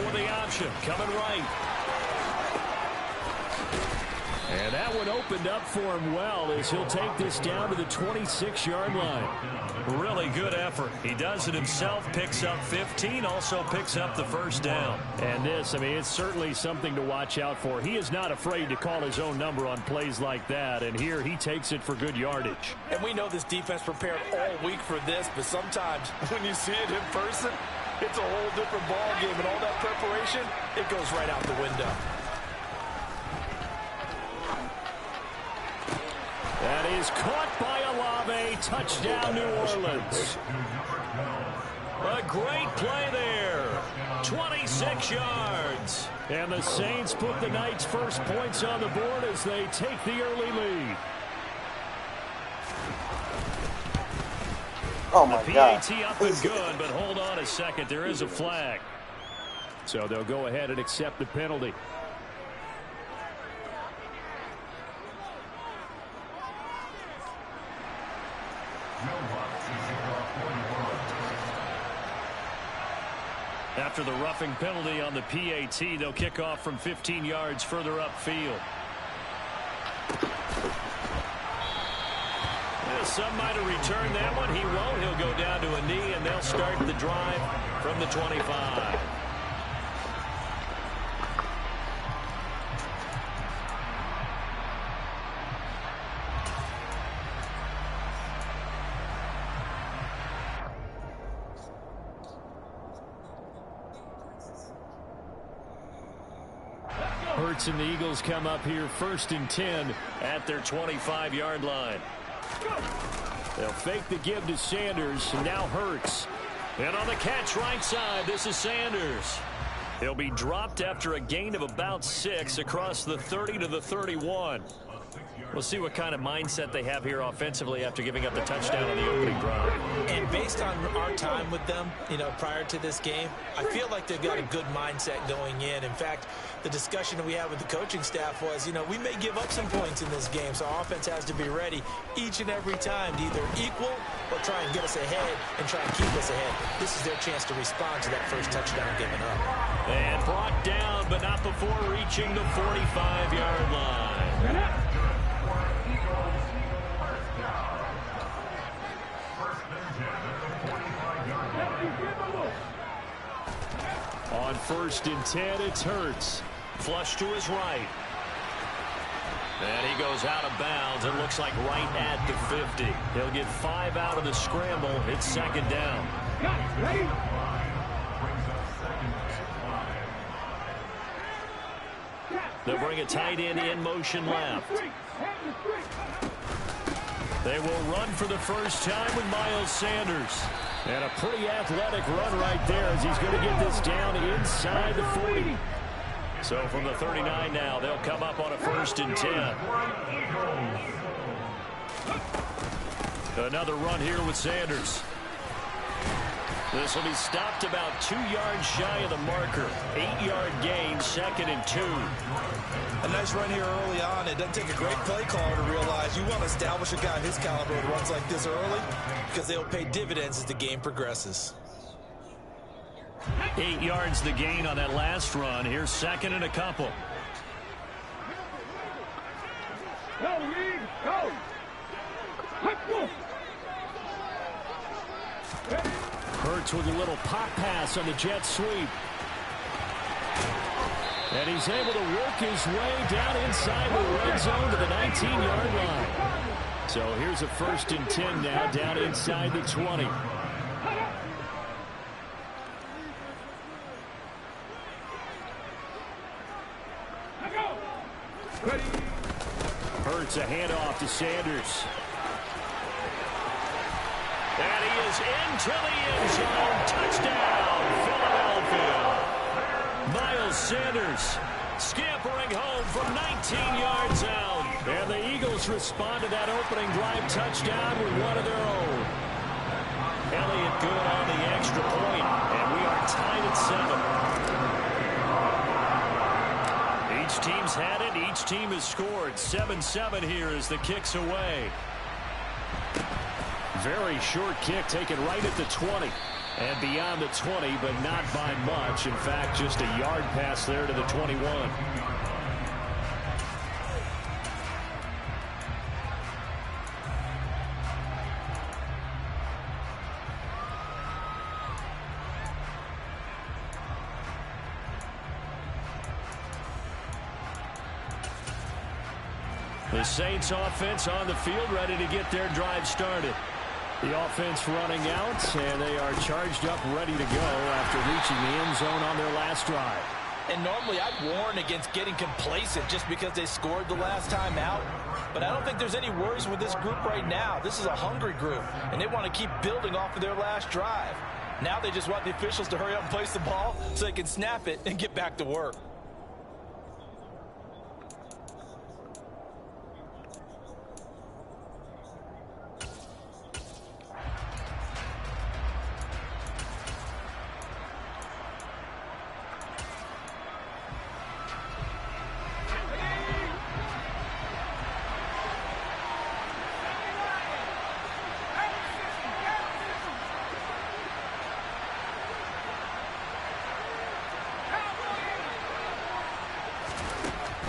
with the option. Coming right. And that one opened up for him well as he'll take this down to the 26-yard line. Really good effort. He does it himself, picks up 15, also picks up the first down. And this, I mean, it's certainly something to watch out for. He is not afraid to call his own number on plays like that, and here he takes it for good yardage. And we know this defense prepared all week for this, but sometimes when you see it in person, it's a whole different ball game, and all that preparation, it goes right out the window. That is caught by Olave. Touchdown, New Orleans. A great play there. 26 yards. And the Saints put the Knights' first points on the board as they take the early lead. Oh, my God. The PAT up and good, but hold on a second. There is a flag. So they'll go ahead and accept the penalty. After the roughing penalty on the PAT, they'll kick off from 15 yards further upfield. Some might have returned that one. He won't. He'll go down to a knee, and they'll start the drive from the 25. Hurts and the Eagles come up here 1st and 10 at their 25-yard line. They'll fake the give to Sanders. Now Hurts. And on the catch right side, this is Sanders. He'll be dropped after a gain of about 6 across the 30 to the 31. We'll see what kind of mindset they have here offensively after giving up the touchdown on the opening drive. And based on our time with them, prior to this game, I feel like they've got a good mindset going in. In fact, the discussion that we had with the coaching staff was, we may give up some points in this game, so our offense has to be ready each and every time to either equal or try and get us ahead and try and keep us ahead. This is their chance to respond to that first touchdown given up. And brought down, but not before reaching the 45-yard line. On 1st and 10, it's Hurts. Flush to his right. And he goes out of bounds. It looks like right at the 50. He'll get 5 out of the scramble. It's 2nd down. They'll bring a tight end in motion left. They will run for the first time with Miles Sanders. And a pretty athletic run right there as he's going to get this down inside the 40. So from the 39 now, they'll come up on a 1st and 10. Another run here with Sanders. This will be stopped about 2 yards shy of the marker. 8-yard gain, 2nd and 2. A nice run here early on. It doesn't take a great play caller to realize you want to establish a guy of his caliber who runs like this early because they'll pay dividends as the game progresses. 8 yards the gain on that last run. Here's 2nd and a couple. Go, Lee, go! Hurts with a little pop pass on the jet sweep. And he's able to work his way down inside the red zone to the 19-yard line. So here's a 1st and 10 now down inside the 20. Hurts a handoff to Sanders. And he is into the end zone. Touchdown, Philadelphia. Miles Sanders scampering home from 19 yards out. And the Eagles respond to that opening drive touchdown with one of their own. Elliott good on the extra point, and we are tied at 7. Each team's had it. Each team has scored. 7-7 here as the kick's away. Very short kick taken right at the 20. And beyond the 20, but not by much. In fact, just a yard pass there to the 21. The Saints offense on the field, ready to get their drive started. The offense running out, and they are charged up, ready to go after reaching the end zone on their last drive. And normally I'd warn against getting complacent just because they scored the last time out. But I don't think there's any worries with this group right now. This is a hungry group, and they want to keep building off of their last drive. Now they just want the officials to hurry up and place the ball so they can snap it and get back to work.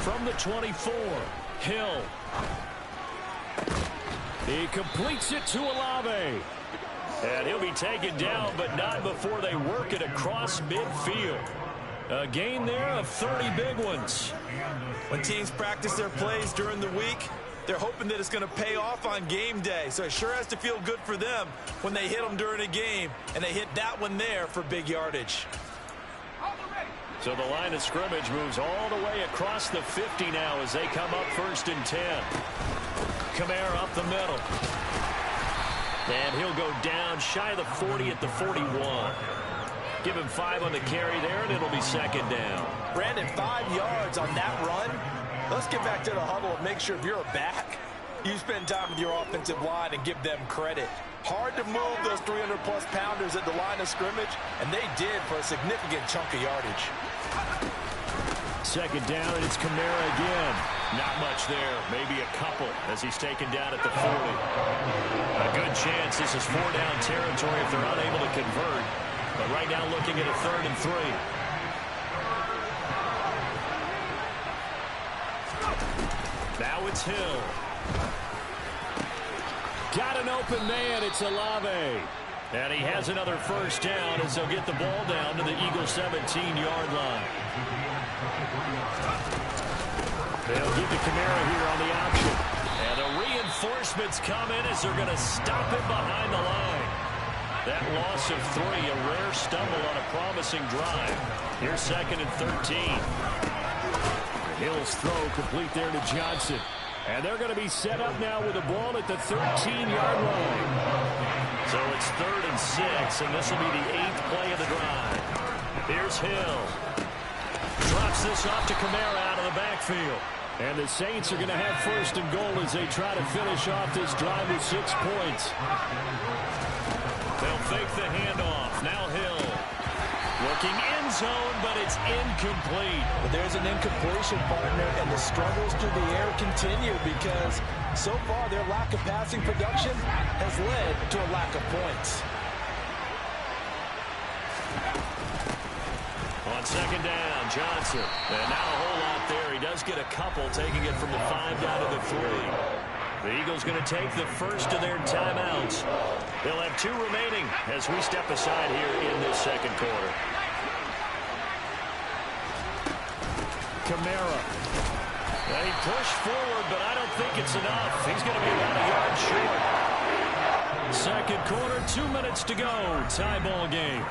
From the 24, Hill. He completes it to Olave. And he'll be taken down, but not before they work it across midfield. A gain there of 30 big ones. When teams practice their plays during the week, they're hoping that it's going to pay off on game day. So it sure has to feel good for them when they hit them during a game, and they hit that one there for big yardage. So the line of scrimmage moves all the way across the 50 now as they come up 1st and 10. Kamara up the middle. And he'll go down shy of the 40 at the 41. Give him 5 on the carry there, and it'll be 2nd down. Brandon, 5 yards on that run. Let's get back to the huddle and make sure if you're a back, you spend time with your offensive line and give them credit. Hard to move those 300-plus pounders at the line of scrimmage, and they did for a significant chunk of yardage. 2nd down, and it's Kamara again. Not much there, maybe a couple as he's taken down at the 40. A good chance this is 4-down territory if they're unable to convert. But right now looking at a 3rd and 3. Now it's Hill. Got an open man. It's Olave. And he has another 1st down as they'll get the ball down to the Eagles' 17-yard line. They'll give to Kamara here on the option. And the reinforcements come in as they're going to stop him behind the line. That loss of 3, a rare stumble on a promising drive. Here's 2nd and 13. Hill's throw complete there to Johnson. And they're going to be set up now with the ball at the 13-yard line. So it's 3rd and 6, and this will be the 8th play of the drive. Here's Hill. Drops this off to Kamara out of the backfield. And the Saints are going to have 1st and goal as they try to finish off this drive with 6 points. They'll fake the handoff. Now Hill. Looking end zone, but it's incomplete. But there's an incompletion, partner, and the struggles through the air continue because so far their lack of passing production has led to a lack of points. On 2nd down, Johnson. And now a whole lot there. He does get a couple, taking it from the 5 down to the 3. The Eagles going to take the 1st of their timeouts. They'll have 2 remaining as we step aside here in this 2nd quarter. Kamara. And he pushed forward, but I don't think it's enough. He's going to be about a yard short. 2nd quarter, 2 minutes to go. Tie ball game.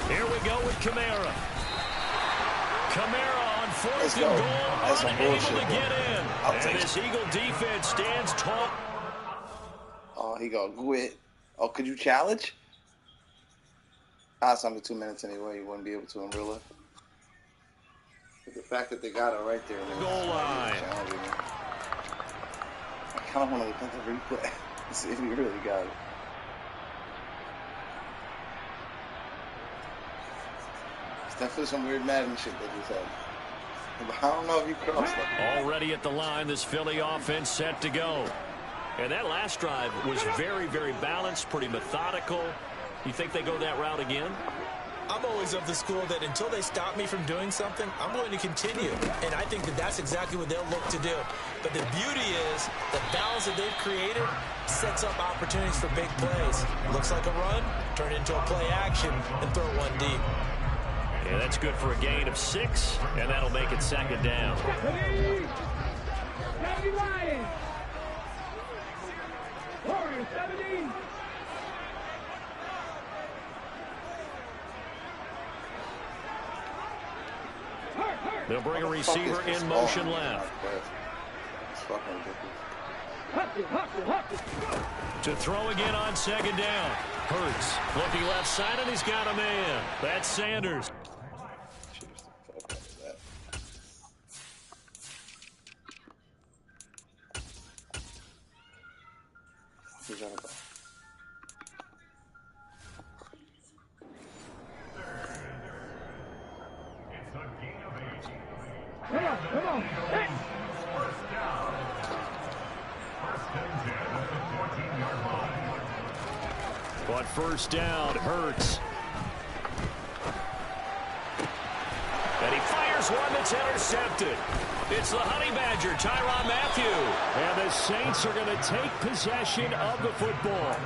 Here we go with Kamara. Kamara on fourth and goal, That's some unable bullshit, to get in. And this Eagle defense stands tall. Oh, he gonna quit. Oh, could you challenge? It's under 2 minutes anyway. You wouldn't be able to in real life. But the fact that they got it right there. Goal line. I kind of want to look at the replay. See if he really got it. It's definitely some weird Madden shit that just happened. But I don't know if you crossed it. Already at the line, this Philly offense set to go. And that last drive was very, very balanced, pretty methodical. You think they go that route again? I'm always of the school that until they stop me from doing something, I'm going to continue. And I think that that's exactly what they'll look to do. But the beauty is the balance that they've created sets up opportunities for big plays. Looks like a run, turn into a play action, and throw one deep. Yeah, that's good for a gain of 6, and that'll make it second down. They'll bring a receiver in motion left. To throw again on second down. Hurts looking left side, and he's got a man. That's Sanders. Come on. Hey. But first down, Hurts. And he fires one that's intercepted. It's the Honey Badger, Tyrann Mathieu. And the Saints are going to take possession of the football.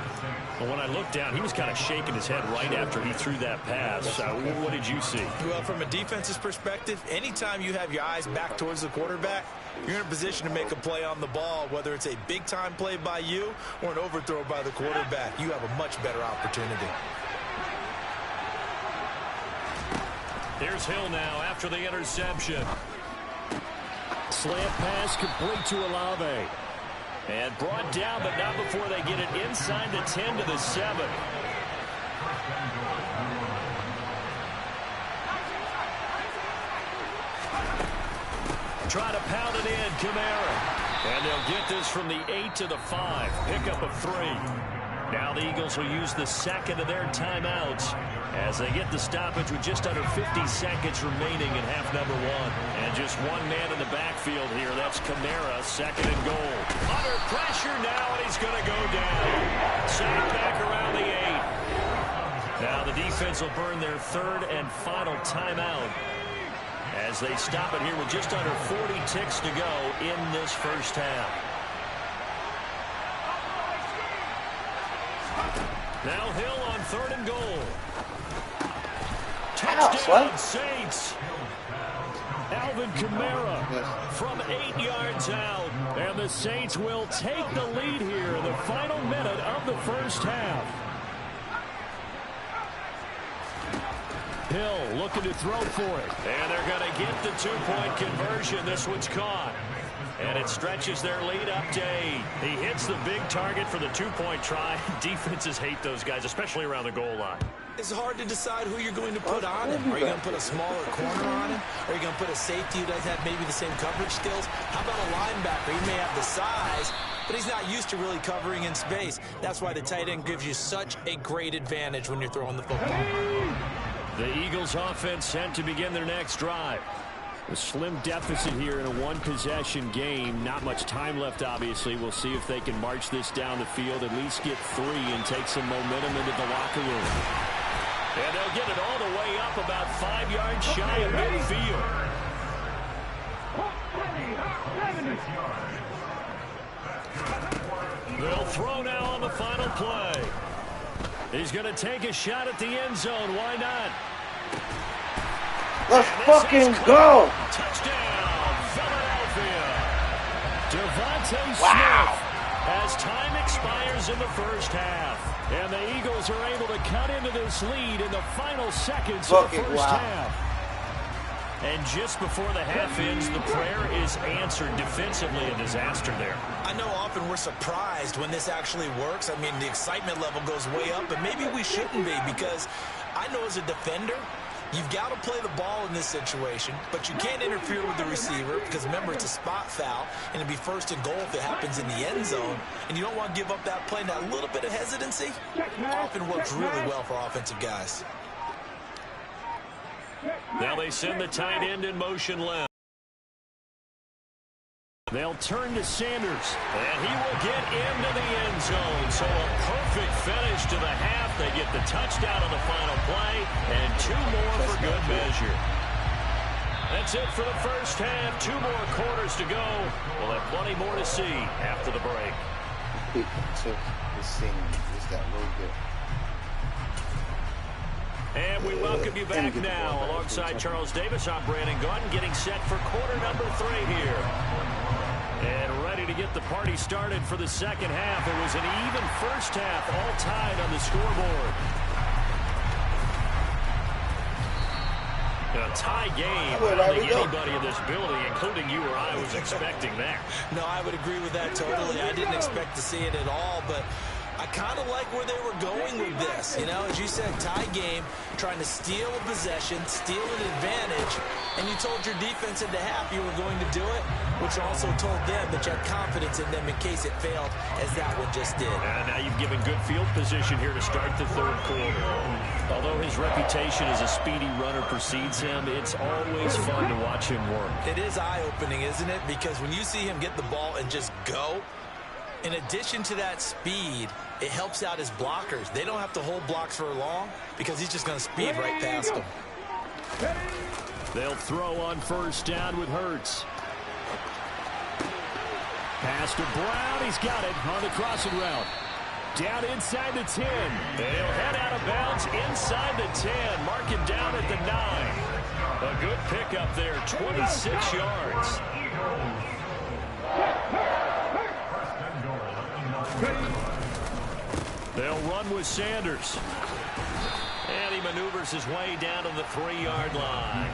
Well, when I looked down, he was kind of shaking his head right after he threw that pass. What did you see? Well, from a defense's perspective, anytime you have your eyes back towards the quarterback, you're in a position to make a play on the ball, whether it's a big-time play by you or an overthrow by the quarterback. You have a much better opportunity. Here's Hill now after the interception. Slant pass complete to Olave. And brought down, but not before they get it inside the 10 to the 7. Try to pound it in, Kamara. And they'll get this from the 8 to the 5. Pickup of 3. Now the Eagles will use the second of their timeouts as they get the stoppage with just under 50 seconds remaining in half number 1. And just one man in the backfield here. That's Kamara, second and goal. Under pressure now, and he's going to go down. Sacked back around the 8. Now the defense will burn their third and final timeout as they stop it here with just under 40 ticks to go in this first half. Now Hill on third and goal. Touchdown, Saints. Alvin Kamara from 8 yards out. And the Saints will take the lead here in the final minute of the first half. Hill looking to throw for it. And they're going to get the two-point conversion. This one's caught. And it stretches their lead up to 8. He hits the big target for the two-point try. Defenses hate those guys, especially around the goal line. It's hard to decide who you're going to put on him. Are you going to put a smaller corner on him? Are you going to put a safety who doesn't have maybe the same coverage skills? How about a linebacker? He may have the size, but he's not used to really covering in space. That's why the tight end gives you such a great advantage when you're throwing the football. The Eagles offense set to begin their next drive. A slim deficit here in a one-possession game. Not much time left, obviously. We'll see if they can march this down the field, at least get 3 and take some momentum into the locker room. And they'll get it all the way up about 5 yards shy of midfield. They'll throw now on the final play. He's going to take a shot at the end zone. Why not? Let's fucking go! Touchdown, Philadelphia. Devontae Smith as time expires in the first half. And the Eagles are able to cut into this lead in the final seconds of the first half. And just before the half ends, the prayer is answered. Defensively, a disaster there. I know often we're surprised when this actually works. I mean, the excitement level goes way up, but maybe we shouldn't be, because I know as a defender, you've got to play the ball in this situation, but you can't interfere with the receiver because, remember, it's a spot foul, and it'd be first and goal if it happens in the end zone, and you don't want to give up that play. Now, a little bit of hesitancy often works really well for offensive guys. Now they send the tight end in motion left. They'll turn to Sanders, and he will get into the end zone. So a perfect finish to the half. They get the touchdown on the final play, and 2 more for good measure. That's it for the first half. 2 more quarters to go. We'll have plenty more to see after the break. Took the scene just that little bit. And we welcome you back now. Alongside Charles Davis, I'm Brandon Gordon, getting set for quarter number 3 here. And ready to get the party started for the second half. It was an even first half, all tied on the scoreboard. A tie game. I don't think anybody in this building, including you or I, was expecting that. No, I would agree with that totally. I didn't expect to see it at all, but I kind of like where they were going with this. You know, as you said, tie game, trying to steal a possession, steal an advantage, and you told your defense at the half you were going to do it, which also told them that you had confidence in them in case it failed, as that one just did. And now you've given good field position here to start the third quarter. Although his reputation as a speedy runner precedes him, it's always fun to watch him work. It is eye-opening, isn't it? Because when you see him get the ball and just go, in addition to that speed, it helps out his blockers. They don't have to hold blocks for long because he's just going to speed right past them. They'll throw on first down with Hurts. Pass to Brown. He's got it on the crossing route. Down inside the 10. They'll head out of bounds inside the 10. Mark it down at the 9. A good pickup there, 26 yards. They'll run with Sanders. And he maneuvers his way down to the 3-yard line.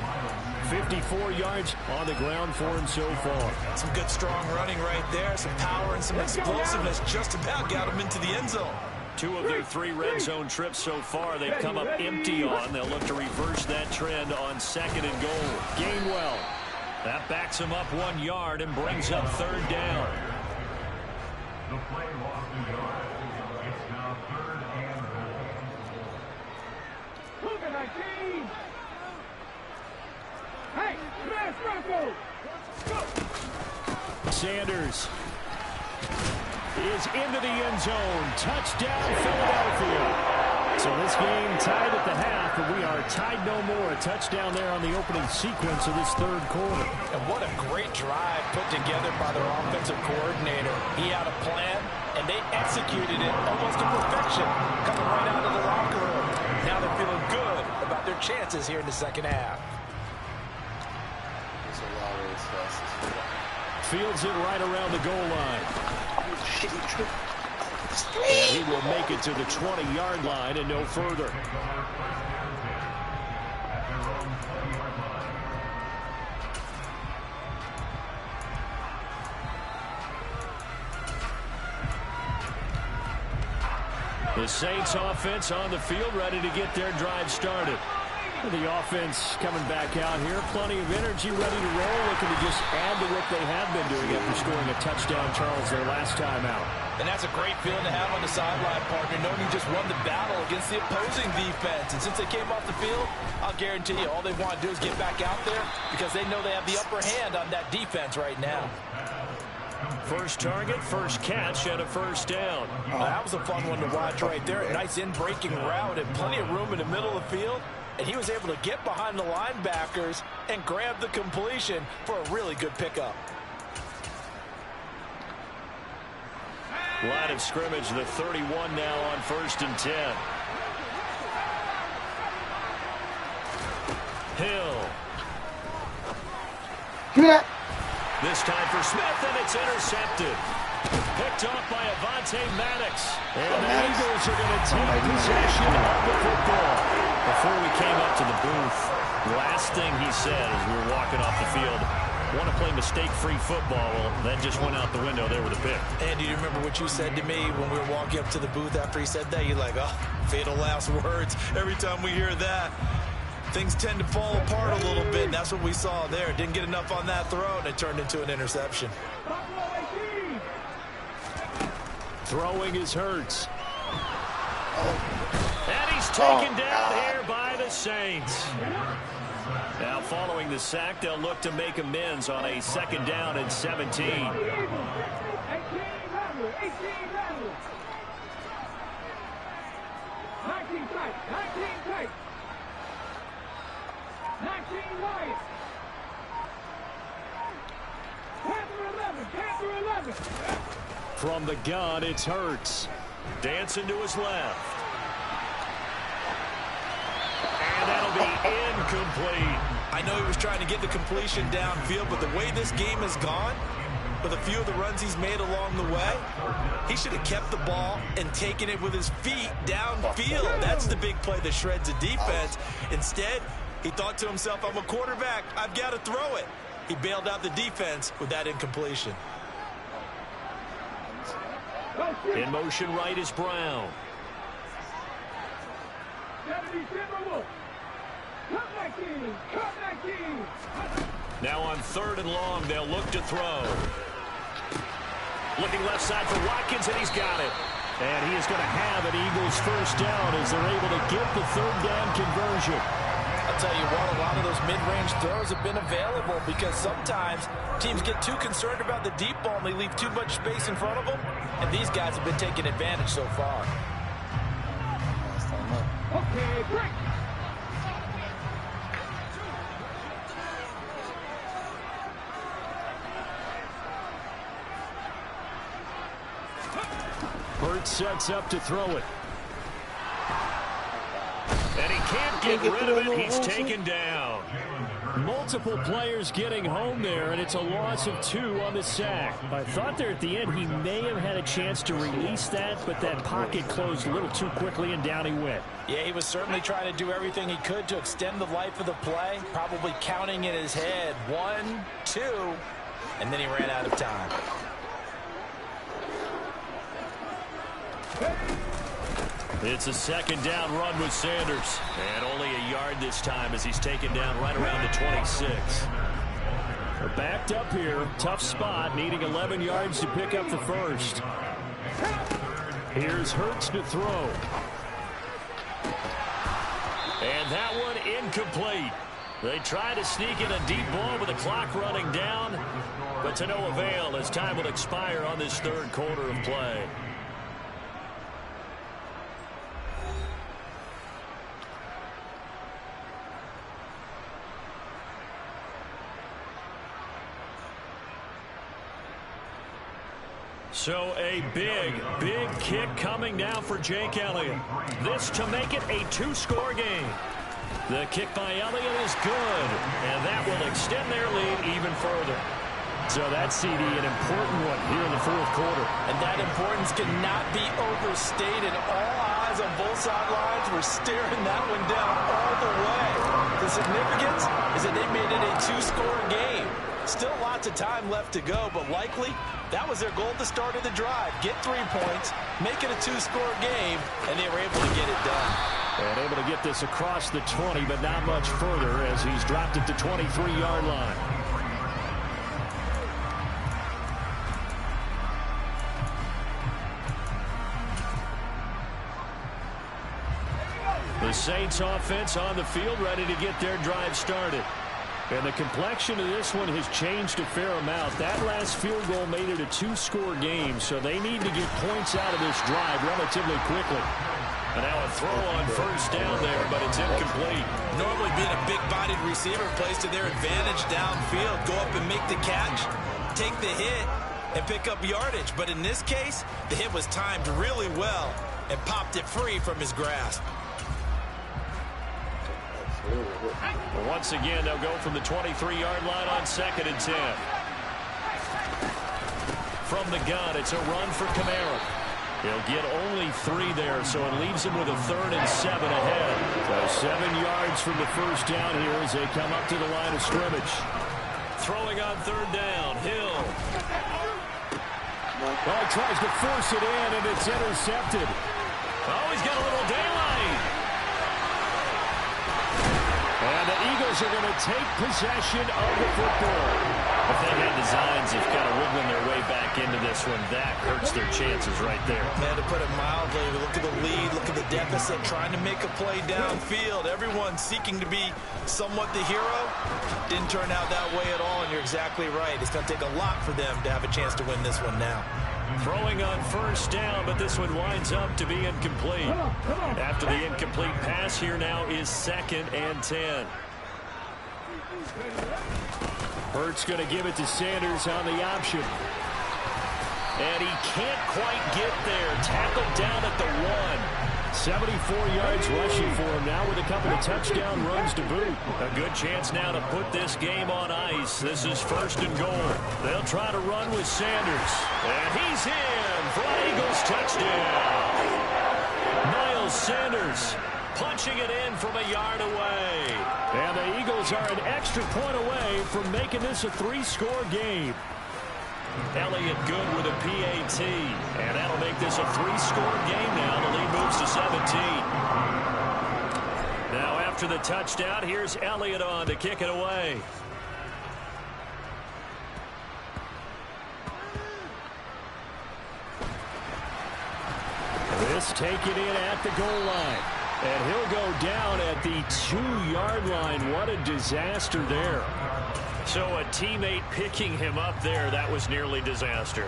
54 yards on the ground for him so far. Some good, strong running right there. Some power and some explosiveness. Just about got him into the end zone. 2 of their 3 red zone trips so far they've come up empty on. They'll look to reverse that trend on 2nd and goal. Gainwell. That backs him up 1 yard and brings up 3rd down. The play lost a yard. It's now 3rd and goal. Look at 19. Hey, smash Rocco. Go. Sanders is into the end zone. Touchdown, Philadelphia. So this game tied at the half, but we are tied no more. A touchdown there on the opening sequence of this 3rd quarter. And what a great drive put together by their offensive coordinator. He had a plan, and they executed it almost to perfection, coming right out of the locker room. Now they're feeling good about their chances here in the second half. Fields it right around the goal line. And he will make it to the 20-yard line and no further. The Saints offense on the field, ready to get their drive started. The offense coming back out here. Plenty of energy, ready to roll, looking to just add to what they have been doing after scoring a touchdown, Charles, their last time out. And that's a great feeling to have on the sideline, partner, knowing you just won the battle against the opposing defense. And since they came off the field, I'll guarantee you all they want to do is get back out there because they know they have the upper hand on that defense right now. First target, first catch, and a first down. That was a fun one to watch right there. A nice in-breaking route and plenty of room in the middle of the field. And he was able to get behind the linebackers and grab the completion for a really good pickup. Line of scrimmage, the 31 now on 1st and 10. Hill. Yeah. This time for Smith, and it's intercepted. Picked off by Avonte Maddox. And the Eagles are going to take possession of the football. Before we came up to the booth, Last thing he said as we were walking off the field, want to play mistake-free football. Well, that just went out the window there with a pick. And do you remember what you said to me when we were walking up to the booth after he said that? You're like, oh, fatal last words. Every time we hear that, things tend to fall apart a little bit, and that's what we saw there. Didn't get enough on that throw, and it turned into an interception. Throwing is Hurts. And he's taken down here by the Saints. Now following the sack, they'll look to make amends on a 2nd down and 17. 18 19 Lions. Panther 11. From the gun, it's Hurts. Dancing to his left. And that'll be incomplete. I know he was trying to get the completion downfield, but the way this game has gone, with a few of the runs he's made along the way, he should have kept the ball and taken it with his feet downfield. That's the big play that shreds a defense. Instead, he thought to himself, I'm a quarterback, I've got to throw it. He bailed out the defense with that incompletion. In motion right is Brown. Now on 3rd and long, they'll look to throw. Looking left side for Watkins, and he's got it. And he is going to have an Eagles 1st down as they're able to get the 3rd down conversion. I'll tell you what, a lot of those mid-range throws have been available because sometimes teams get too concerned about the deep ball and they leave too much space in front of them. And these guys have been taking advantage so far. Okay, break. Hurts sets up to throw it. And he can't get rid of it. He's taken down. Multiple players getting home there, and it's a loss of 2 on the sack. I thought there at the end he may have had a chance to release that, but that pocket closed a little too quickly, and down he went. Yeah, he was certainly trying to do everything he could to extend the life of the play, probably counting in his head 1, 2, and then he ran out of time. It's a 2nd down run with Sanders. And only a yard this time as he's taken down right around the 26. They're backed up here. Tough spot, needing 11 yards to pick up the 1st. Here's Hurts to throw. And that one incomplete. They try to sneak in a deep ball with the clock running down, but to no avail as time will expire on this 3rd quarter of play. So a big kick coming now for Jake Elliott. This to make it a 2-score game. The kick by Elliott is good, and that will extend their lead even further. So that CD, an important one here in the 4th quarter. And that importance cannot be overstated. All eyes on both sidelines were staring that one down all the way. The significance is that they made it a 2-score game. Still lots of time left to go, but likely that was their goal at the start of the drive. Get 3 points, make it a 2-score game, and they were able to get it done. And able to get this across the 20, but not much further as he's dropped it to 23-yard line. The Saints offense on the field, ready to get their drive started. And the complexion of this one has changed a fair amount. That last field goal made it a 2-score game, so they need to get points out of this drive relatively quickly. And now a throw on 1st down there, but it's incomplete. Normally being a big-bodied receiver plays to their advantage downfield. Go up and make the catch, take the hit, and pick up yardage. But in this case, the hit was timed really well and popped it free from his grasp. Well, once again, they'll go from the 23-yard line on 2nd and 10. From the gun, it's a run for Kamara. He'll get only 3 there, so it leaves him with a 3rd and 7 ahead. So 7 yards from the first down here as they come up to the line of scrimmage. Throwing on 3rd down, Hill. Well, he tries to force it in, and it's intercepted. Oh, he's got a little daylight. And the Eagles are going to take possession of the football. If they had designs of kind of wiggling their way back into this one, that hurts their chances right there. Man, to put it mildly, look at the lead, look at the deficit, trying to make a play downfield. Everyone seeking to be somewhat the hero. Didn't turn out that way at all, and you're exactly right. It's going to take a lot for them to have a chance to win this one now. Throwing on 1st down, but this one winds up to be incomplete. After the incomplete pass, here now is 2nd and 10. Hurts going to give it to Sanders on the option. And he can't quite get there. Tackled down at the 1. 74 yards rushing for him now with a couple of touchdown runs to boot. A good chance now to put this game on ice. This is 1st and goal. They'll try to run with Sanders. And he's in for an Eagles touchdown. Miles Sanders punching it in from a yard away. And the Eagles are an extra point away from making this a 3-score game. Elliott good with a PAT. And that'll make this a 3-score game now. The lead moves to 17. Now after the touchdown, here's Elliott on to kick it away. This taken in at the goal line. And he'll go down at the 2-yard line. What a disaster there. So a teammate picking him up there, that was nearly disaster.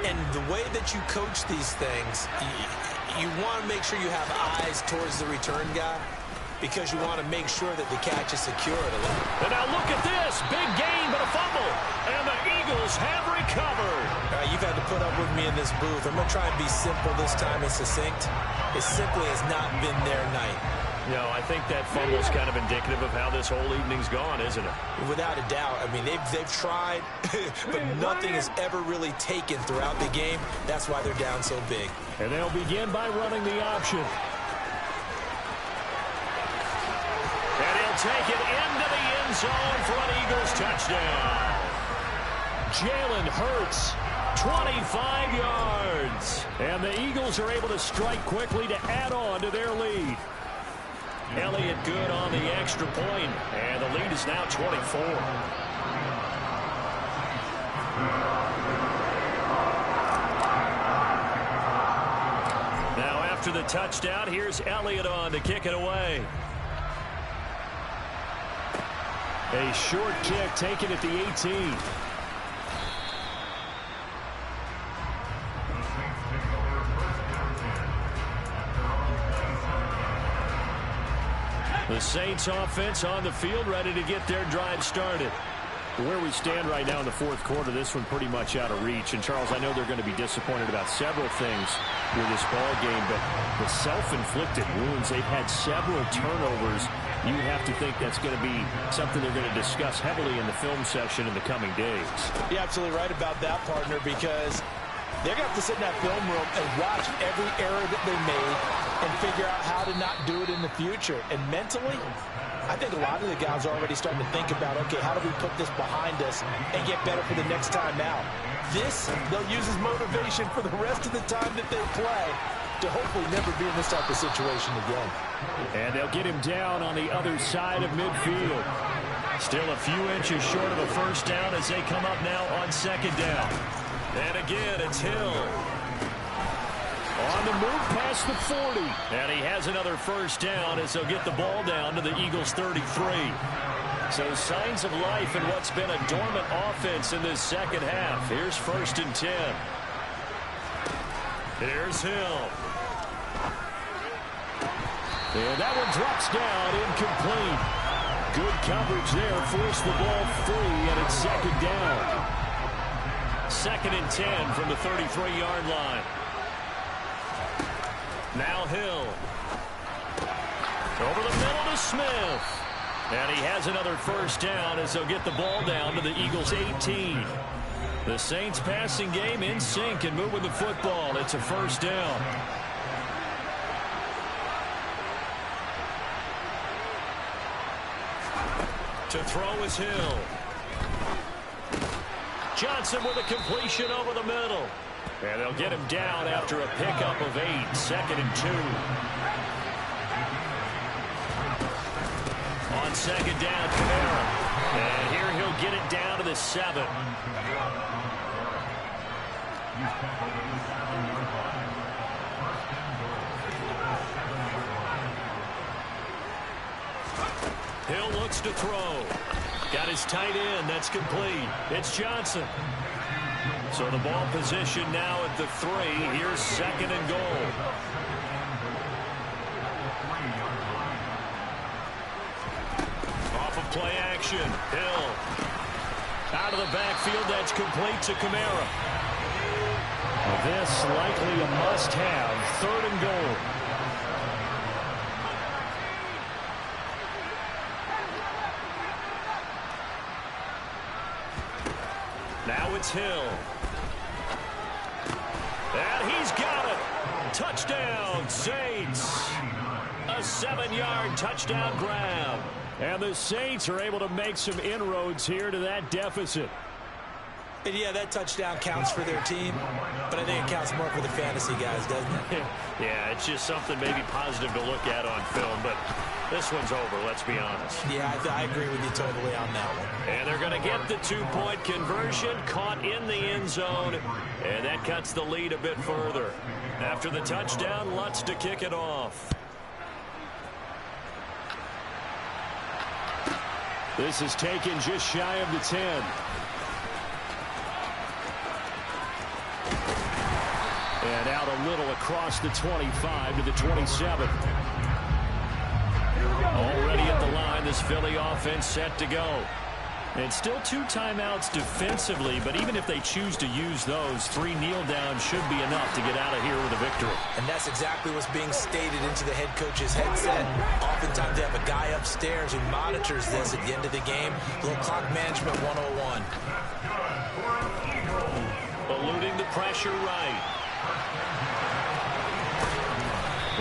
And the way that you coach these things, you want to make sure you have eyes towards the return guy because you want to make sure that the catch is secured. And now look at this. Big gain, but a fumble. And the Eagles have recovered. You've had to put up with me in this booth. I'm going to try and be simple this time and succinct. It simply has not been their night. No, I think that fumble is kind of indicative of how this whole evening's gone, isn't it? Without a doubt. I mean, they've tried, but nothing is ever really taken throughout the game. That's why they're down so big. And they'll begin by running the option. And he'll take it into the end zone for an Eagles touchdown. Jalen Hurts, 25 yards. And the Eagles are able to strike quickly to add on to their lead. Elliott good on the extra point, and the lead is now 24. Now after the touchdown, here's Elliott on to kick it away. A short kick taken at the 18. The Saints offense on the field, ready to get their drive started. Where we stand right now in the 4th quarter, this one pretty much out of reach. And, Charles, I know they're going to be disappointed about several things with this ball game, but the self-inflicted wounds, they've had several turnovers. You have to think that's going to be something they're going to discuss heavily in the film session in the coming days. You're absolutely right about that, partner, because they're going to have to sit in that film room and watch every error that they made and figure out how to not do it in the future. And mentally, I think a lot of the guys are already starting to think about, okay, how do we put this behind us and get better for the next time out? This, they'll use as motivation for the rest of the time that they play to hopefully never be in this type of situation again. And they'll get him down on the other side of midfield. Still a few inches short of a first down as they come up now on 2nd down. And again, it's Hill. On the move past the 40. And he has another first down as they'll get the ball down to the Eagles' 33. So signs of life in what's been a dormant offense in this second half. Here's 1st and 10. Here's Hill. And that one drops down, incomplete. Good coverage there, forced the ball free, and it's 2nd down. 2nd and 10 from the 33-yard line. Now Hill. Over the middle to Smith. And he has another first down as they'll get the ball down to the Eagles' 18. The Saints passing game in sync and moving the football. It's a first down. To throw is Hill. Johnson with a completion over the middle. And they'll get him down after a pickup of 8, 2nd and 2. On 2nd down, Kamara. And here he'll get it down to the 7. Hill looks to throw. Got his tight end. That's complete. It's Johnson. So the ball position now at the 3. Here's 2nd and goal. Off of play action. Hill. Out of the backfield. That's complete to Kamara. Well, this likely a must-have. 3rd and goal. Now it's Hill. And he's got it. Touchdown, Saints. A 7-yard touchdown grab. And the Saints are able to make some inroads here to that deficit. And yeah, that touchdown counts for their team, but I think it counts more for the fantasy guys, doesn't it? Yeah, it's just something maybe positive to look at on film, but this one's over, let's be honest. Yeah, I agree with you totally on that one. And they're going to get the 2-point conversion, caught in the end zone, and that cuts the lead a bit further. After the touchdown, Lutz to kick it off. This is taken just shy of the 10. And out a little across the 25 to the 27. Already at the line, this Philly offense set to go. And still 2 timeouts defensively, but even if they choose to use those, 3 kneel downs should be enough to get out of here with a victory. And that's exactly what's being stated into the head coach's headset. Oftentimes they have a guy upstairs who monitors this at the end of the game. A little clock management 101. Eluding the pressure right.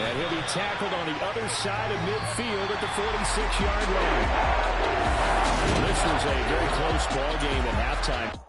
And he'll be tackled on the other side of midfield at the 46-yard line. This was a very close ball game at halftime.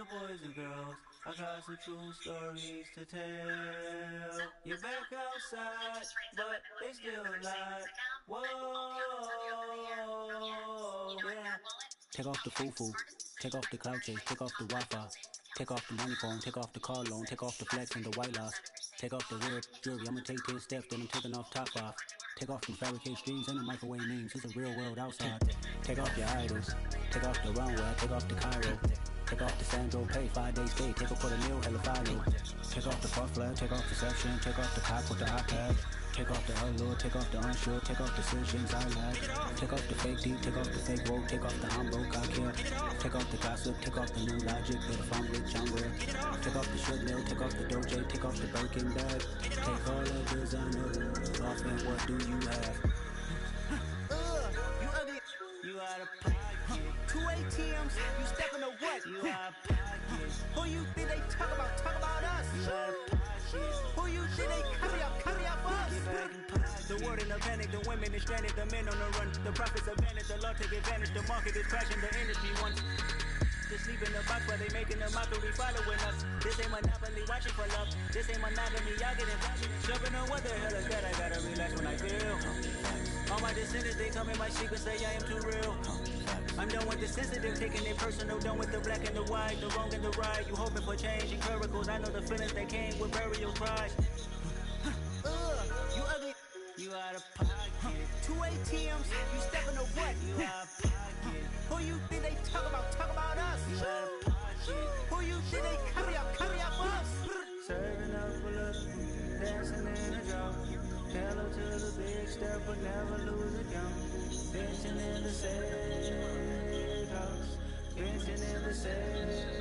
boys and girls, I got some true stories to tell. You're back outside, but they still alive. Whoa, yeah. Take off the foo-foo, take off the cloud chase, take off the Wi-Fi. Take off the money phone, take off the car loan, take off the flex and the white loss. Take off the weird jewelry, I'ma take 10 steps, then I'm taking off top off. Take off the fabricate streams and the microwave memes, it's a real world outside. Take off your idols, take off the runway, take off the Cairo. Take off the Sandro pay, 5 days stay, take a quarter meal, hella follow. Take off the puff flag, take off deception, take off the cop with the iPad. Take off the allure, take off the unsure, take off decisions I like. Take off the fake deep, take off the fake woke, take off the I'm broke, I care. Take off the gossip, take off the new logic, but if I'm rich, I'm real. Take off the short nail, take off the doje, take off the Birkin bag. Take all the designer off and what do you have? You ugly, you out of pocket. 2 ATMs, you stepping to what? You out of pocket. Who you think they talk about us? You out of pocket. Who you think they carry up for us? The world in a panic, the women is stranded, the men on the run. The profits are vanished, the law take advantage, the market is crashing, the industry wants. Just sleep in the box while they making a mockery following us. This ain't monopoly, watching for love. This ain't monogamy, y'all getting jumping on what the hell is that? I gotta relax when I feel. All my descendants, they come in my secret, say I am too real. I'm done with the sensitive, taking it personal, done with the black and the white, the wrong and the right. You hoping for change and miracles, I know the feelings that came with burial cries. You ugly, you out of pocket. 2 ATMs, you stepping to what? You out of pocket. Who you think they talk about us? You out of pocket. Who you think they carry up us? Serving up for love, dancing in a drum. Hello to the big step, but never lose a count. Benching in the safe house, benching in the safe.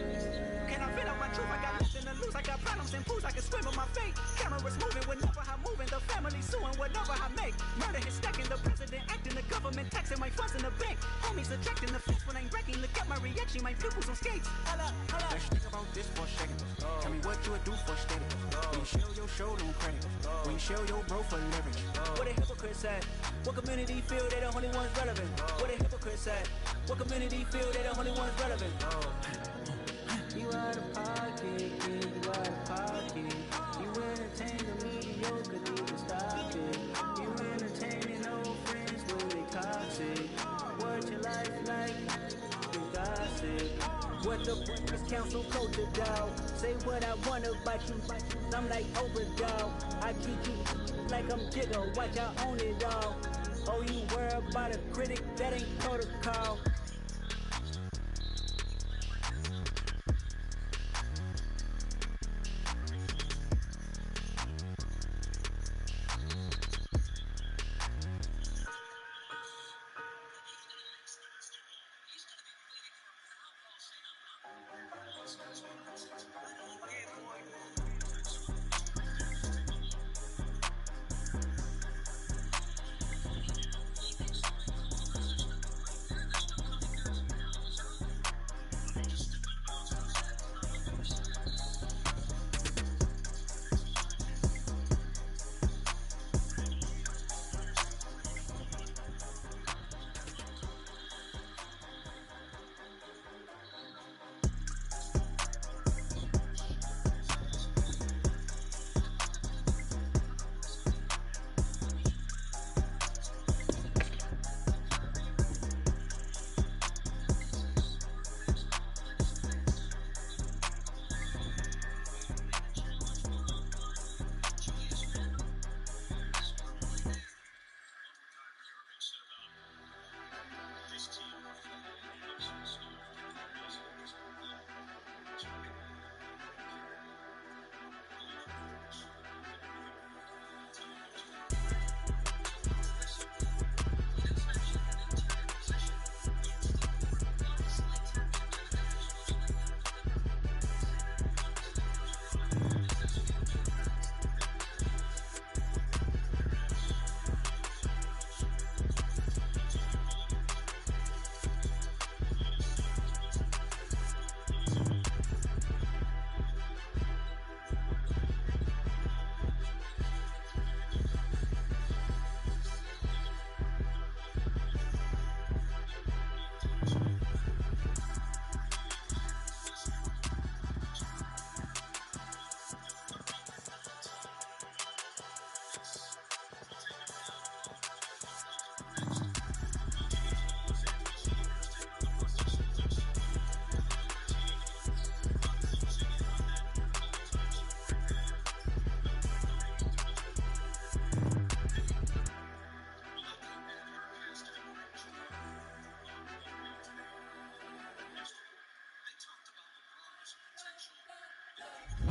Can I fit out my truth? I got nothing to lose. I got problems and pools. I can swim with my fate. Cameras moving whenever I'm moving. The family suing whatever I make. Murder is stacking. The president acting. The government taxing my funds in the bank. Homies attracting the fence when I'm wrecking. Look at my reaction. My pupils on skates. Holla, holla. Let's think about this for a second. Tell me what you would do for steady. When you show your show, don't credit. When you show your bro for leverage. What a hypocrite said. What community feel they the only ones relevant? What a hypocrite said. What community feel they the only ones relevant? You out of pocket, yeah, you out of pocket. You entertain the mediocre, need to stop it. You entertaining old friends, but they toxic. What your life like? You gossip. What the is council culture, dog? Say what I want about you. I'm like overdog. I treat you like I'm Jigga. Watch I own it all. Oh, you worry about a critic? That ain't protocol.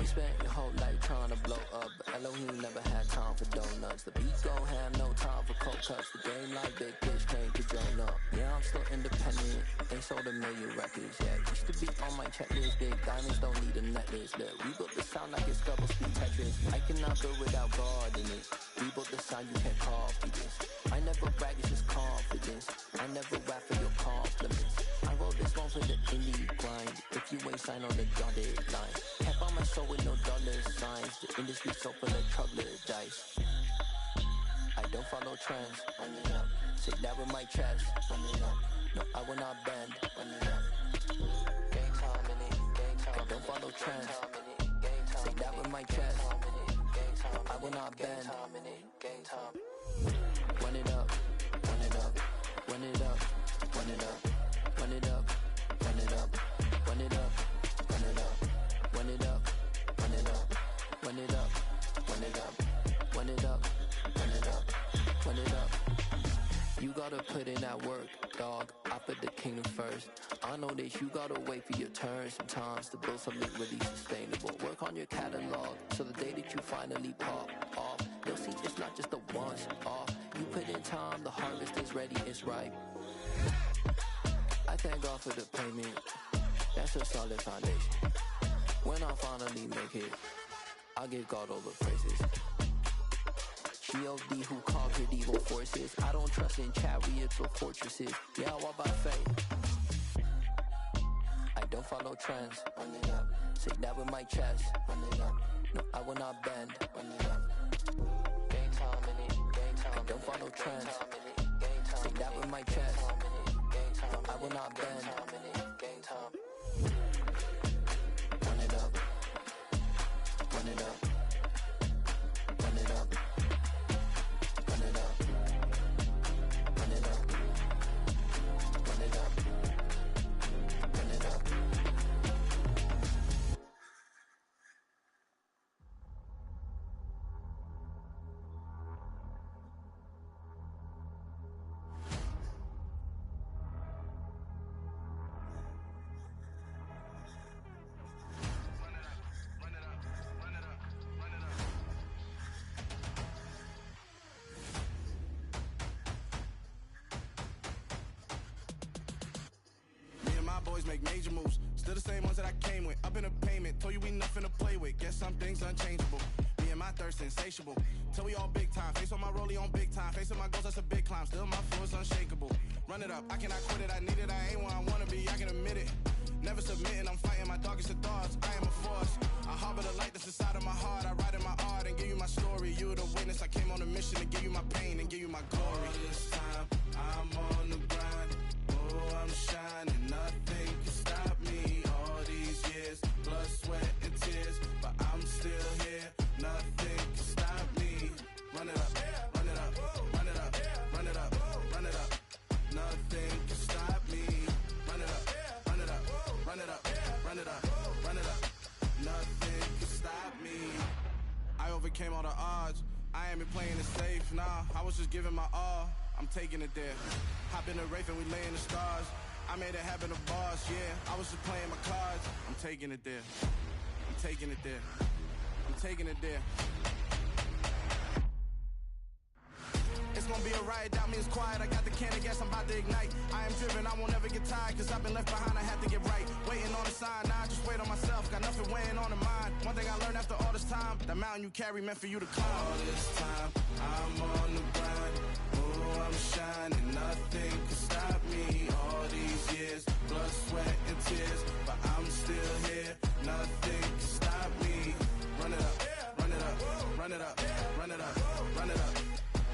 You spent your whole life trying to blow up, but Elohim never had time for donuts. The beat gon' have no time for cold cuts. The game like big bitch came to join up. Yeah, I'm still independent, ain't sold a million records yet. Used to be on my checklist, big diamonds don't need a necklace. Look, we built the sound like it's double speed Tetris. I cannot build without God in it. We built the sound you can't copy this. I never brag, it's just confidence. I never rap for your compliments. I wrote this one for the indie grind. If you ain't signed on the dotted line, kept on my soul with no dollar signs. The industry so full of troglodytes. I don't follow trends. Say that with my chest. No, I will not bend. Gang time in it. I don't follow trends. Say that with my chest. No, I will not bend. Run it up, run it up, run it up, run it up, run it up, run it up, run it up, run it up, run it up, run it up, run it up, run it up, run it up, run it up, run it up. You gotta put in that work, dog. I put the kingdom first. I know that you gotta wait for your turn sometimes to build something really sustainable. Work on your catalog, so the day that you finally pop off, you'll see it's not just the once off. You put in time, the harvest is ready, it's ripe. I thank God for the payment, that's a solid foundation. When I finally make it, I'll give God all the praises. G.O.D. who conquered evil forces. I don't trust in chariots or fortresses. Yeah, I walk by faith. I don't follow trends. Run it up. Say that with my chest. Run it up. No, I will not bend. Run it up. Game time in it. Game time. I don't follow trends. Say that with my chest. No, I will not bend. Game time. Run it up. Run it up. Run it up. Run it up. Run it up. Run it up. Run it up. Boys make major moves, still the same ones that I came with. Up in a payment, told you we nothing to play with. Guess some things unchangeable. Me and my thirst insatiable. Till we all big time. Face on my rollie on big time. Facing my goals, that's a big climb. Still my flow is unshakable. Run it up, I cannot quit it. I need it, I ain't where I wanna be. I can admit it. Never submitting, I'm fighting my darkest of thoughts. I am a force. I harbor the light that's inside of my heart. I write in my art and give you my story. You the witness. I came on a mission to give you my pain and give you my glory. All this time, I'm on the grind. Oh, I'm shining. Nothing can stop me. All these years, blood, sweat, and tears. But I'm still here. Nothing can stop me. Run it up, run it up, run it up, run it up, run it up. Nothing can stop me. Run it up, run it up, run it up, run it up, run it up. Nothing can stop me. I overcame all the odds. I ain't been playing it safe, nah. I was just giving my all. I'm taking it there. Hop in the Wraith and we lay in the stars. I made it happen to boss, yeah. I was just playing my cards. I'm taking it there. I'm taking it there. I'm taking it there. It's gonna be a riot, doubt me it's quiet. I got the can of gas, I'm about to ignite. I am driven, I won't ever get tired. Cause I've been left behind, I have to get right. Waiting on a sign, now I just wait on myself. Got nothing weighing on the mind. One thing I learned after all this time, the mountain you carry meant for you to climb. All this time, I'm on the grind. Oh, I'm shining, nothing can stop me. All these years, blood, sweat, and tears. But I'm still here, nothing can stop me. Run it up, run it up, run it up, run it up, run it up.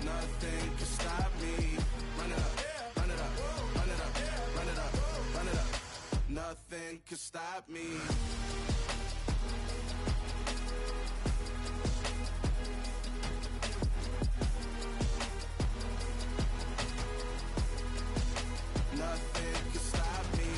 Nothing can stop me. Run it up, run it up, run it up, run it up, run it up. Nothing can stop me. Nothing can stop me.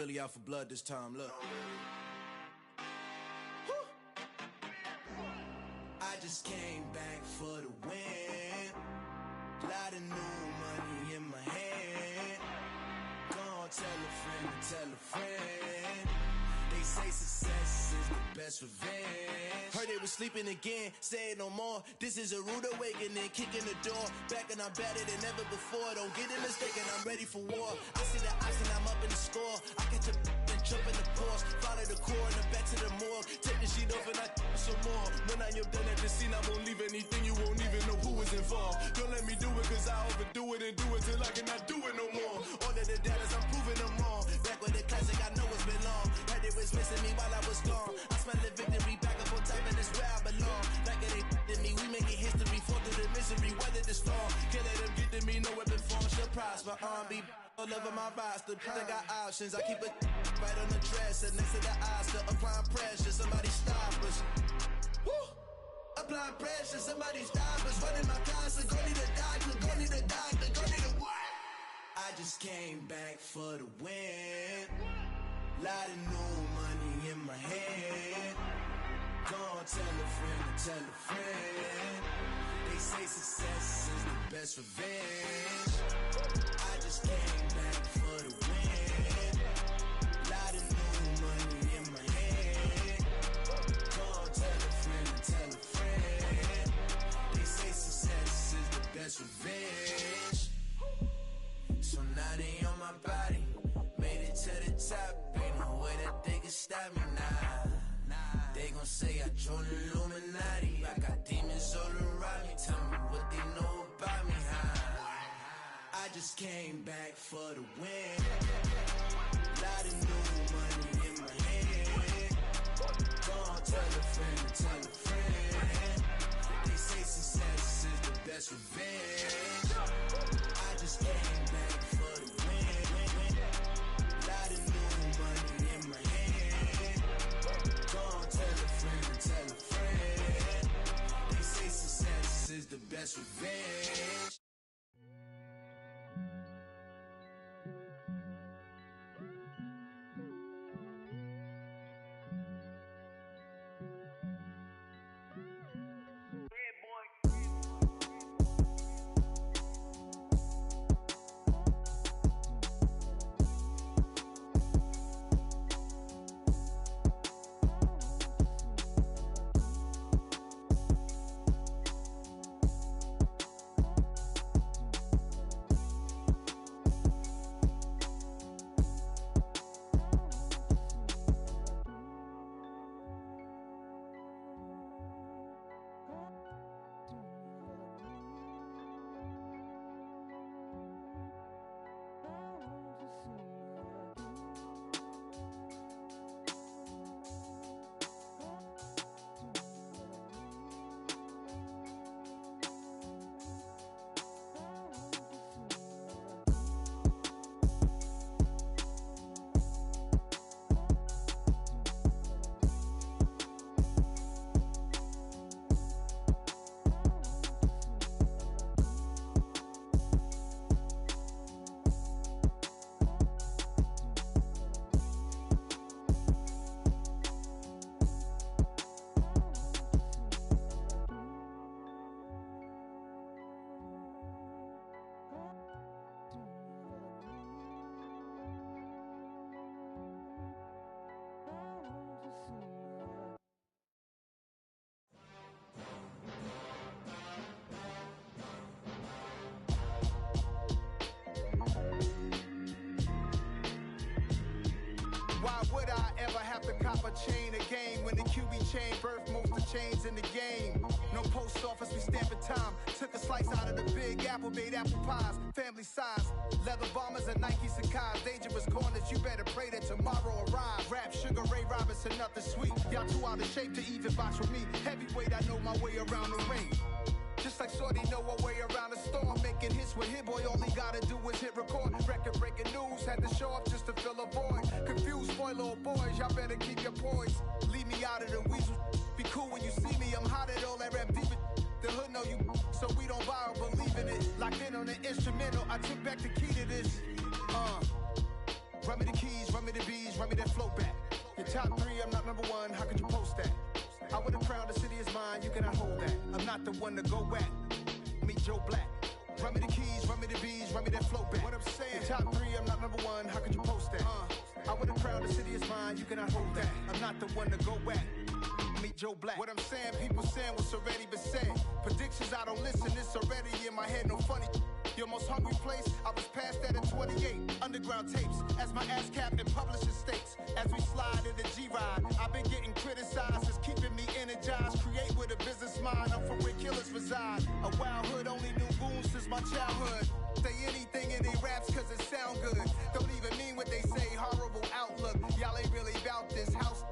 really out for blood this time, look. Woo. I just came back for the win. Lot of new money in my hand. Gonna tell a friend to tell a friend. They say success is the best revenge. Heard they was sleeping again, say it no more. This is a rude awakening, kicking the door. Back and I'm better than ever before. Don't get it mistaken, I'm ready for war. I see the oxen, I'm up in the score. I catch a and jump in the course. Follow the core and the back to the morgue. Take the sheet off and I some more. When I am done at the scene, I won't leave anything. You won't even know who is involved. Don't let me do it, cause I overdo it and do it till I cannot do it no more. All of the datas, I'm proving them wrong. Back with the classic, I know it's been long. Heard it was missing me while I was gone. I smell the victory back up on top, and it's where I belong. Like it ain't to me, we making history. Fall through the misery, weather the storm. Can't let them get to me, no weapon form shall prosper. R&B all over my roster. I got options, I keep it right on the dresser. Next to the Oscar, applying pressure. Somebody stop us. Woo! Applying pressure, somebody stop us. Running my concert, go need a doctor, go need a doctor, go need a what? I just came back for the win. Lot of new money in my hand. Gonna tell a friend to tell a friend. They say success is the best revenge. I just came back for the win. Lot of new money in my hand. Gonna tell a friend to tell a friend. They say success is the best revenge. So now they on my body. Made it to the top. Ain't no way that they can stop me now. They gon' say I joined the Illuminati. I got demons all around me. Tell me what they know about me, huh? I just came back for the win. Lot of new money in my hand. Gonna tell a friend to tell a friend. They say success is the best revenge. I just came back for the win. Lot of new money in my hand. Gonna tell a friend to tell a friend. They say success is the best revenge. chain, birth most of chains in the game. No post office, we stamping time. Took a slice out of the big apple, made apple pies. Family size, leather bombers and Nike Sacai's. Dangerous corners, you better pray that tomorrow arrives. Rap, Sugar Ray Robinson, nothing sweet. Y'all too out of shape to even box with me. Heavyweight, I know my way around the ring. Just like Shorty know her way around the storm. Making hits with Hit Boy, all he gotta do is hit record. Record breaking news, had to show up just to fill a void. Confused boy, little boys, y'all better keep your poise. Leave me out of the weasel. Be cool when you see me, I'm hot at all that rap deep. The hood know you, so we don't borrow, believe in it. Locked in on the instrumental, I took back the key to this. Run me the keys, run me the bees, run me that flow back. Your top three, I'm not number one, how could you post that? I would have crowned the city is mine, you cannot hold that. I'm not the one to go back. Meet Joe Black. Run me the keys, run me the bees, run me that flow back. What I'm saying, your top three, I'm not number one, how could you post that? I would have crowned the city is mine, you cannot hold that. I'm not the one to go back. Meet Joe Black. What I'm saying, people saying what's already been said. Predictions, I don't listen, it's already in my head, no funny. Your most hungry place, I was past that at 28. Underground tapes, as my ass cap in publishing states. As we slide in the G-Ride, I've been getting criticized, it's keeping me energized. Create with a business mind, I'm from where killers reside. A wild hood, only knew goons since my childhood. Say anything in they raps cause it sound good. Don't even mean what they say, horrible outlook. Y'all ain't really about this house.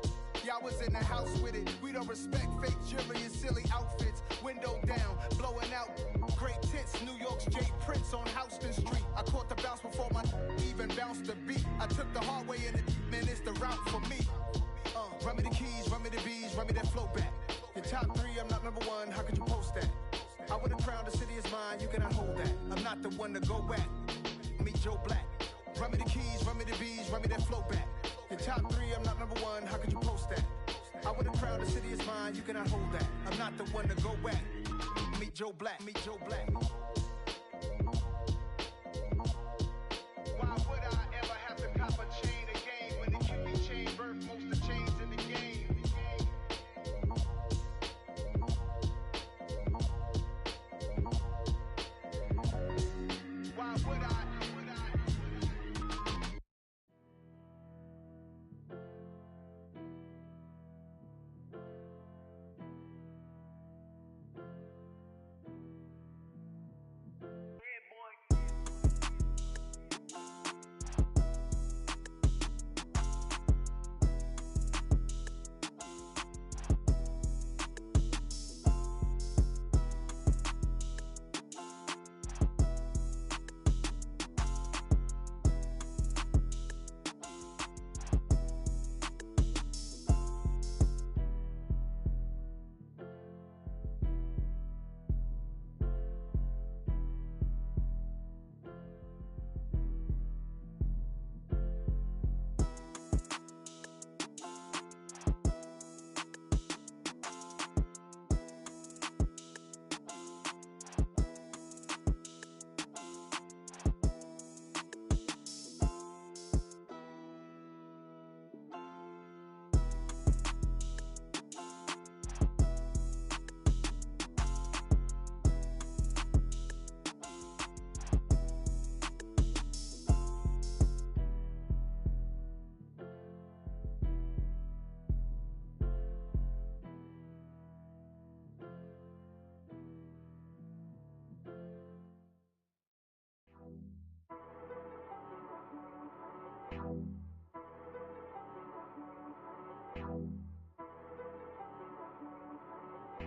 Y'all was in the house with it. We don't respect fake jewelry and silly outfits. Window down, blowing out great tits. New York's J. Prince on Houston Street. I caught the bounce before my even bounced the beat. I took the hard way in it, man, it's the route for me. Run me the keys, run me the bees, run me that flow back. Your top three, I'm not number one, how could you post that? I would have crowned the city is mine, you cannot hold that. I'm not the one to go back. Meet Joe Black. Run me the keys, run me the bees, run me that flow back. Your top three, I'm not number one, how could you post that? I would have crowned the city is mine, you cannot hold that. I'm not the one to go back. Meet Joe Black, meet Joe Black. Why would I ever have to cop a chain again when the QB chain birth most of chains in the game? Why would I?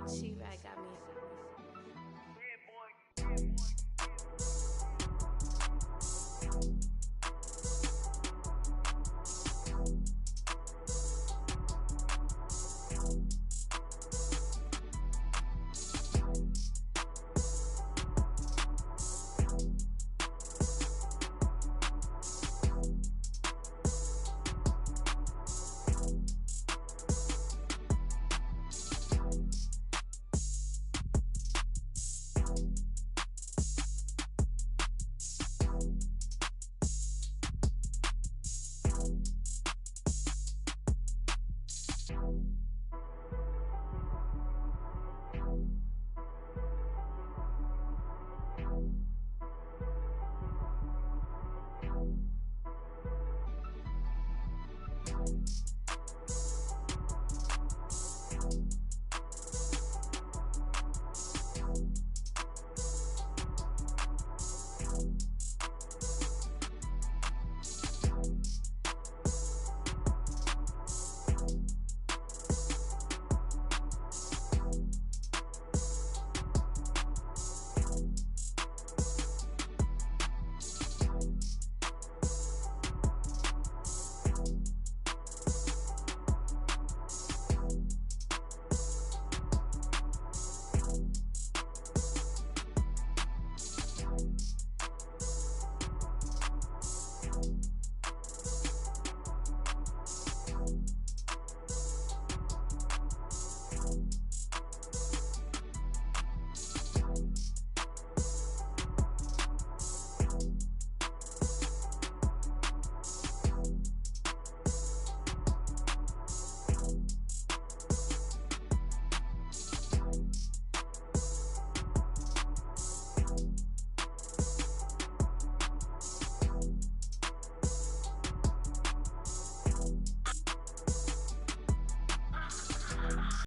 She-Rag got